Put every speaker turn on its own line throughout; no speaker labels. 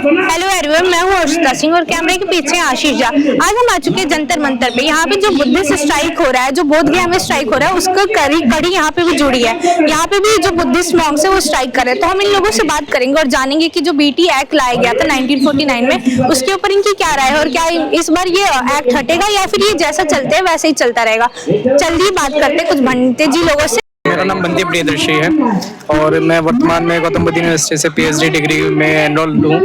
Hello everyone, मैं हूँ अर्शिता सिंह और कैमरे के पीछे आशीष झा। आज हम आ चुके हैं जंतर मंतर पे। यहाँ पे जो बुद्धिस्ट स्ट्राइक हो रहा है, जो बोध गया में स्ट्राइक हो रहा है, उसका कड़ी यहाँ पे भी जुड़ी है। यहाँ पे भी जो बुद्धिस्ट मॉन्क्स है वो स्ट्राइक कर रहे हैं। तो हम इन लोगों से बात करेंगे और जानेंगे कि जो बीटी एक्ट लाया गया था 1949 में, उसके ऊपर इनकी क्या राय है और क्या इस बार ये एक्ट हटेगा या फिर ये जैसा चलते है वैसे ही चलता रहेगा। चलिए बात करते हैं कुछ बनते जी लोगों से।
मेरा नाम बंदी प्रियदर्शी है और मैं वर्तमान में गौतम बुद्ध यूनिवर्सिटी से पीएचडी डिग्री में एनरोल्ड हूँ।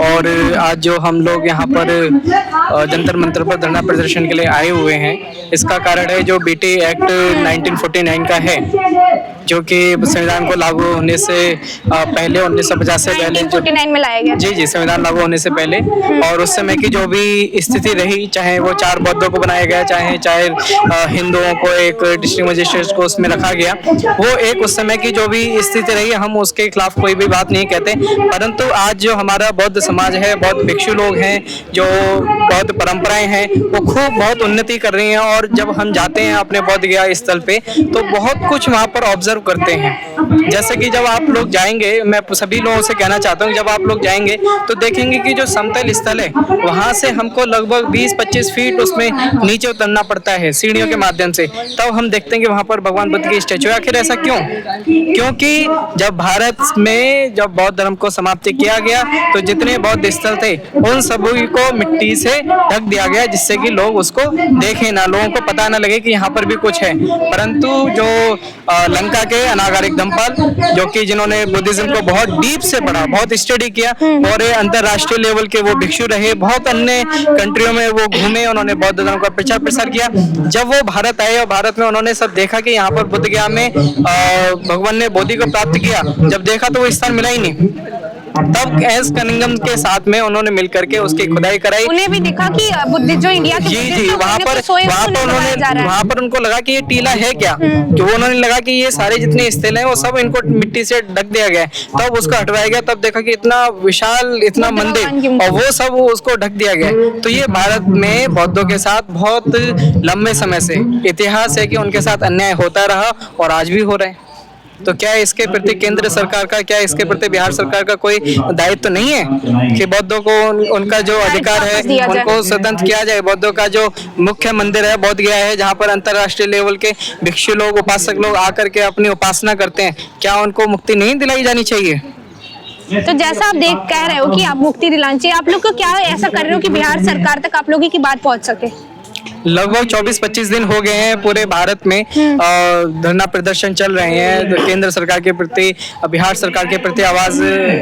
और आज जो हम लोग यहाँ पर जंतर मंतर पर धरना प्रदर्शन के लिए आए हुए हैं, इसका कारण है जो बीटी एक्ट 1949 का है, जो कि संविधान को लागू होने से पहले 1950 से पहले
1949 में लाया गया।
जी संविधान लागू होने से पहले। और उस समय की जो भी स्थिति रही, चाहे वो 4 बौद्धों को बनाया गया, चाहे हिंदुओं को एक डिस्ट्रिक्ट मजिस्ट्रेट को उसमें रखा गया, वो एक उस समय की जो भी स्थिति रही, हम उसके खिलाफ कोई भी बात नहीं कहते। परंतु आज जो हमारा बौद्ध समाज है, बौद्ध भिक्षु लोग हैं, जो बौद्ध परंपराएं हैं, वो खूब बहुत उन्नति कर रही हैं। और जब हम जाते हैं अपने बौद्ध गया स्थल पे, तो बहुत कुछ वहाँ पर ऑब्जर्व करते हैं। जैसे कि जब आप लोग जाएंगे, मैं सभी लोगों से कहना चाहता हूँ, जब आप लोग जाएंगे तो देखेंगे कि जो समतल स्थल है, वहाँ से हमको लगभग 20-25 फीट उसमें नीचे उतरना पड़ता है सीढ़ियों के माध्यम से। तब हम देखते हैं कि वहाँ पर भगवान बुद्ध की स्टैचू। आखिर ऐसा क्यों? क्योंकि जब भारत में जब बौद्ध धर्म को समाप्ति किया गया, तो जितने बौद्ध स्थल थे उन सभी को मिट्टी से ढक दिया गया, जिससे कि लोग उसको देखें ना, लोगों को पता ना लगे कि यहाँ पर भी कुछ है। परंतु जो लंका के अनागरिक धम्मपाल, जो कि जिन्होंने बुद्धिज्म को बहुत डीप से पढ़ा, बहुत स्टडी किया और अंतरराष्ट्रीय लेवल के वो भिक्षु रहे, बहुत अन्य कंट्रियों में वो घूमे, उन्होंने बौद्ध धर्म का प्रचार प्रसार किया। जब वो भारत आए और भारत में उन्होंने सब देखा कि यहाँ पर बुद्ध गया में भगवान ने बोधि को प्राप्त किया, जब देखा तो वो स्थान मिला ही नहीं। तब एस कनिंगम के साथ में उन्होंने मिलकर के उसकी खुदाई कराई।
उन्हें भी दिखा कि बुद्ध जो इंडिया के
जी वहाँ पर उनको लगा कि ये टीला है क्या, जो उन्होंने लगा कि ये सारे जितने स्थल हैं वो सब इनको मिट्टी से ढक दिया गया है। तब उसको हटवाया गया, तब देखा कि इतना विशाल, इतना मंदिर, और वो सब उसको ढक दिया गया। तो ये भारत में बौद्धों के साथ बहुत लंबे समय से इतिहास है कि उनके साथ अन्याय होता रहा और आज भी हो रहा है। तो क्या इसके प्रति केंद्र सरकार का, क्या इसके प्रति बिहार सरकार का कोई दायित्व तो नहीं है कि बौद्धों को उनका जो अधिकार है उनको स्वतंत्र किया जाए? बौद्धों का जो मुख्य मंदिर है बोध गया है, जहाँ पर अंतरराष्ट्रीय लेवल के भिक्षु लोग, उपासक लोग आकर के अपनी उपासना करते हैं, क्या उनको मुक्ति नहीं दिलाई जानी चाहिए?
तो जैसा आप कह रहे हो कि आप मुक्ति दिलानी चाहिए, आप लोग को क्या ऐसा कर रहे हो कि बिहार सरकार तक आप लोगों की बात पहुंच सके?
लगभग 24-25 दिन हो गए हैं पूरे भारत में धरना प्रदर्शन चल रहे हैं। तो केंद्र सरकार के प्रति, बिहार सरकार के प्रति आवाज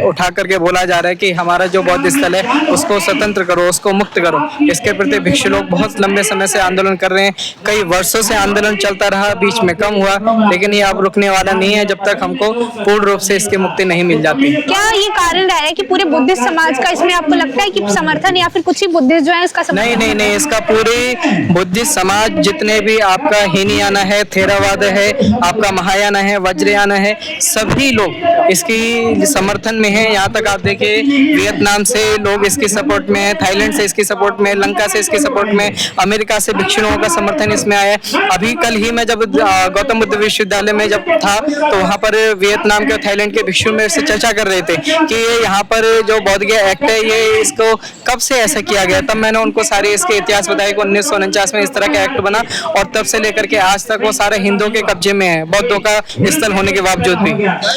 उठा करके बोला जा रहा है कि हमारा जो बौद्ध स्थल है उसको स्वतंत्र करो, उसको मुक्त करो। इसके प्रति भिक्षु लोग बहुत लंबे समय से आंदोलन कर रहे हैं, कई वर्षों से आंदोलन चलता रहा, बीच में कम हुआ, लेकिन ये अब रुकने वाला नहीं है जब तक हमको पूर्ण रूप से इसकी मुक्ति नहीं मिल जाती।
क्या ये कारण रहा है कि पूरे बुद्धिस्ट समाज का इसमें आपको लगता है कि समर्थन, या फिर कुछ ही बुद्धिस्ट जो है इसका समर्थन?
नहीं, इसका पूरी बुद्धिस्ट समाज, जितने भी आपका हीनयाना है, थेरावाद है, आपका महायाना है, वज्रयाना है, सभी लोग इसकी समर्थन में है। यहाँ तक आप देखिए वियतनाम से लोग इसकी सपोर्ट में है, थाईलैंड से इसकी सपोर्ट में, लंका से इसकी सपोर्ट में, अमेरिका से भिक्षुओं का समर्थन इसमें आया है। अभी कल ही मैं जब गौतम बुद्ध विश्वविद्यालय में जब था, तो वहाँ पर वियतनाम के और थाईलैंड के भिक्षु मेरे से चर्चा कर रहे थे कि ये यहाँ पर जो बौद्ध गया एक्ट है, ये इसको कब से ऐसा किया गया। तब मैंने उनको सारे इसके इतिहास बताया कि 1949 में इस तरह का एक्ट बना और तब से लेकर के आज तक वो सारे हिंदुओं के कब्जे में है, बौद्धों का स्थल होने के बावजूद भी।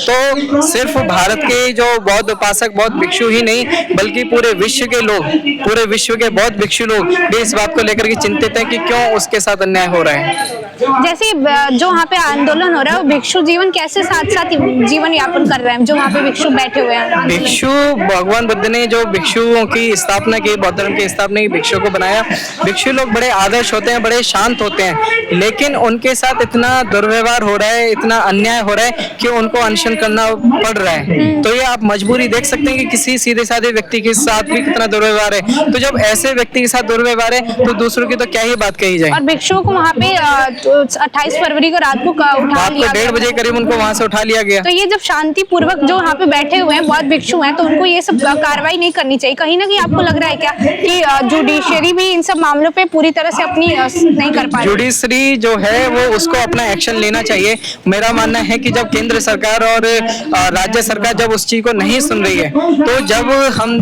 तो सिर्फ भारत के जो बौद्ध उपासक, बौद्ध भिक्षु ही नहीं, बल्कि पूरे विश्व के लोग, पूरे विश्व के बौद्ध भिक्षु लोग भी इस बात को लेकर के चिंतित हैं कि क्यों उसके साथ अन्याय हो रहा है।
जैसे जो वहाँ पे आंदोलन हो रहा है, वो भिक्षु जीवन कैसे साथ साथ जीवन यापन कर रहे हैं, जो वहाँ पे भिक्षु बैठे हुए हैं?
भिक्षु, भगवान बुद्ध ने जो भिक्षुओं की स्थापना की, बौद्ध धर्म की स्थापना की, भिक्षुओं को बनाया। भिक्षु लोग बड़े आदर्श होते हैं, बड़े शांत होते हैं, लेकिन उनके साथ इतना दुर्व्यवहार हो रहा है, इतना अन्याय हो रहा है कि उनको अनशन करना पड़ रहा है। तो ये आप मजबूरी देख सकते हैं कि किसी सीधे साधे व्यक्ति के साथ भी कितना दुर्व्यवहार है। तो जब ऐसे व्यक्ति के साथ दुर्व्यवहार है, तो दूसरों की तो क्या ही बात कही जाए।
और भिक्षुओं को वहाँ पे 28 फरवरी को रात को उठा लिया,
1:30 बजे करीब उनको वहाँ से उठा लिया गया।
तो ये जब शांति पूर्वक जो वहाँ पे बैठे हुए हैं बौद्ध भिक्षु हैं, तो उनको ये सब कार्रवाई नहीं करनी चाहिए? कहीं ना कहीं आपको लग रहा है क्या कि जुडिशरी भी इन सब मामलों पे पूरी तरह से अपनी नहीं कर पा रही?
जुडिशरी जो है वो उसको अपना एक्शन लेना चाहिए। मेरा मानना है कि जब केंद्र सरकार और राज्य सरकार जब उस चीज को नहीं सुन रही है, तो जब हम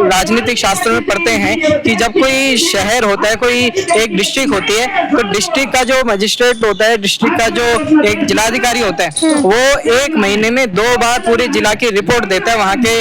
राजनीतिक शास्त्र में पढ़ते हैं कि जब कोई शहर होता है, कोई एक डिस्ट्रिक्ट होती है, तो डिस्ट्रिक्ट का जो मजिस्ट्रेट होता है, डिस्ट्रिक्ट का जो एक जिलाधिकारी होता है, वो 1 महीने में 2 बार पूरे जिला की रिपोर्ट देता है वहाँ के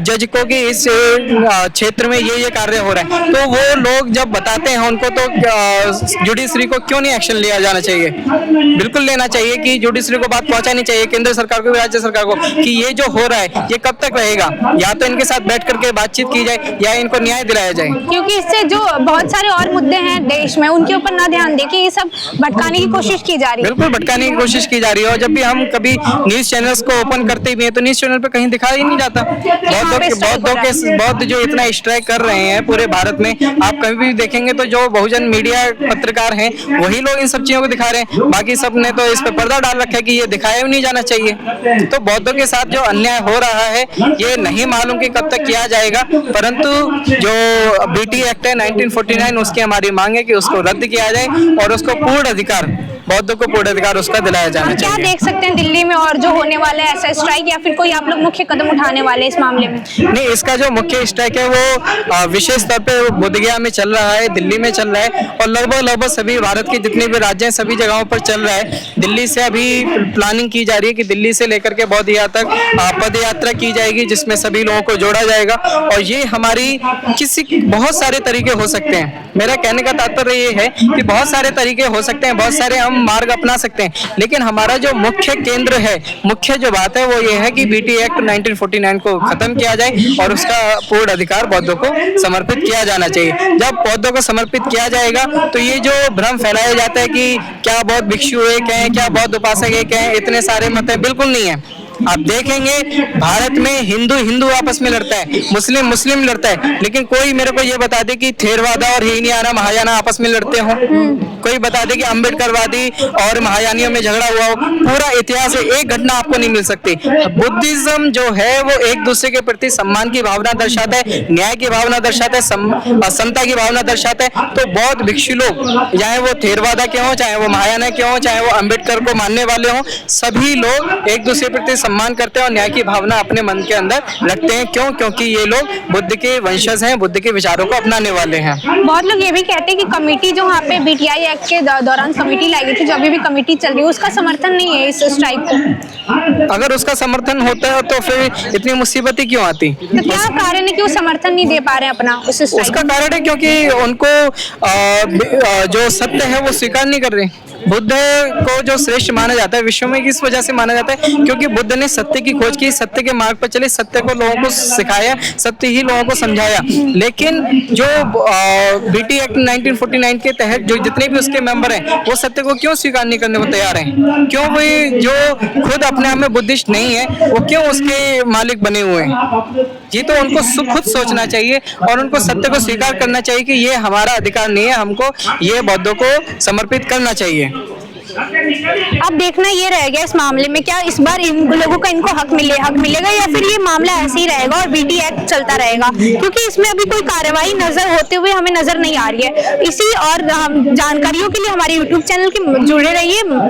जज को कि इस क्षेत्र में ये कार्य हो रहा है। तो वो लोग जब बताते हैं उनको, तो जुडिशरी को क्यों नहीं एक्शन लिया जाना चाहिए? बिल्कुल लेना चाहिए कि जुडिशरी को बात पहुंचानी चाहिए, केंद्र सरकार को, राज्य सरकार को, कि ये जो हो रहा है ये कब तक रहेगा। या तो इनके साथ बैठ करके बातचीत की जाए या इनको न्याय दिलाया जाए,
क्योंकि इससे जो बहुत सारे और मुद्दे हैं देश में उनके ऊपर ना ध्यान दे के ये सब भटकाने की कोशिश की जा रही है।
बिल्कुल भटकाने की कोशिश की जा रही है। और जब भी हम कभी न्यूज चैनल्स को ओपन करते भी हैं तो न्यूज चैनल पे कहीं दिखाई ही नहीं जाता। बौद्ध जो इतना स्ट्राइक कर रहे हैं पूरे भारत में, आप कहीं भी देखेंगे तो जो बहुजन मीडिया पत्रकार हैं वही लोग इन सब चीजों को दिखा रहे हैं। बाकी सब ने तो इस पे पर्दा डाल रखा है कि ये दिखाया भी नहीं जाना चाहिए। तो बौद्धों के साथ जो अन्याय हो रहा है ये नहीं मालूम कि कब तक किया जाएगा, परंतु जो बीटी एक्ट है 1949 उसकी हमारी मांग है कि उसको रद्द किया जाए और उसको पूर्ण अधिकार, बौद्धों को पूर्ण अधिकार उसका दिलाया जाना चाहिए।
क्या देख सकते हैं दिल्ली में और जो होने वाला है ऐसा स्ट्राइक, या फिर कोई आप लोग मुख्य कदम उठाने वाले इस मामले में?
नहीं, इसका जो मुख्य स्ट्राइक है वो विशेष तौर पे बोधगया में चल रहा है, दिल्ली में चल रहा है और लगभग सभी भारत के जितने भी राज्य हैं सभी जगहों पर चल रहा है। दिल्ली से अभी प्लानिंग की जा रही है कि दिल्ली से लेकर के बोधगया तक पद यात्रा की जाएगी, जिसमें सभी लोगों को जोड़ा जाएगा। और ये हमारी बहुत सारे तरीके हो सकते हैं। मेरा कहने का तात्पर्य ये है कि बहुत सारे तरीके हो सकते हैं, बहुत सारे हम मार्ग अपना सकते हैं, लेकिन हमारा जो मुख्य केंद्र है, मुख्य जो बात है वो ये है कि बीटी एक्ट 1949 को खत्म किया जाए और उसका पूर्ण अधिकार बौद्धों को समर्पित किया जाना चाहिए। जब बौद्धों को समर्पित किया जाएगा तो ये जो भ्रम फैलाया जाता है कि क्या बौद्ध भिक्षु एक हैं, क्या बौद्ध उपासक एक हैं, इतने सारे मत हैं, बिल्कुल नहीं है। आप देखेंगे भारत में हिंदू आपस में लड़ता है, मुस्लिम लड़ता है, लेकिन कोई मेरे को ये बता दे कि थेरवादा और हीनयाना महायाना आपस में लड़ते हो। कोई बता दे कि अम्बेडकरवादी और महायानियों में झगड़ा हुआ हो। पूरा इतिहास है, एक घटना आपको नहीं मिल सकती। बुद्धिज्म जो है वो एक दूसरे के प्रति सम्मान की भावना दर्शाता है, न्याय की भावना दर्शाता है, समता की भावना दर्शाता है। तो बौद्ध भिक्षु लोग, चाहे वो थेरवादा के हों, चाहे वो महायाना के हों, चाहे वो अम्बेडकर को मानने वाले हों, सभी लोग एक दूसरे के प्रति सम्मान करते हैं और न्याय की भावना अपने मन के अंदर रखते हैं। क्यों? क्योंकि ये लोग बुद्ध के वंशज हैं, बुद्ध के विचारों को अपनाने वाले हैं।
बहुत लोग ये भी कहते हैं कि कमेटी जो वहाँ पे बीटीआई एक्ट के दौरान कमेटी लाई गई थी, जो अभी भी कमेटी चल रही है, उसका समर्थन नहीं है इस स्ट्राइक को।
अगर उसका समर्थन होता है तो फिर इतनी मुसीबतें क्यों आती?
तो क्या कारण है कि वो समर्थन नहीं दे पा रहे हैं अपना उस स्ट्राइक?
उसका कारण है क्योंकि उनको जो सत्य है वो स्वीकार नहीं कर रहे। बुद्ध को जो श्रेष्ठ माना जाता है विश्व में, किस वजह से माना जाता है? क्योंकि बुद्ध ने सत्य की खोज की, सत्य के मार्ग पर चले, सत्य को लोगों को सिखाया, सत्य ही लोगों को समझाया। लेकिन जो बीटी एक्ट 1949 के तहत जो जितने भी उसके मेंबर हैं वो सत्य को क्यों स्वीकार नहीं करने को तैयार हैं? क्यों वो जो खुद अपने आप में बुद्धिस्ट नहीं है वो क्यों उसके मालिक बने हुए हैं? ये तो उनको खुद सोचना चाहिए और उनको सत्य को स्वीकार करना चाहिए कि ये हमारा अधिकार नहीं है, हमको ये बौद्धों को समर्पित करना चाहिए।
अब देखना ये रह गया इस मामले में, क्या इस बार इन लोगों का इनको हक मिलेगा या फिर ये मामला ऐसे ही रहेगा और बीटी एक्ट चलता रहेगा? क्योंकि इसमें अभी कोई कार्रवाई नजर होते हुए हमें नजर नहीं आ रही है। इसी और जानकारियों के लिए हमारे YouTube चैनल के जुड़े रहिए।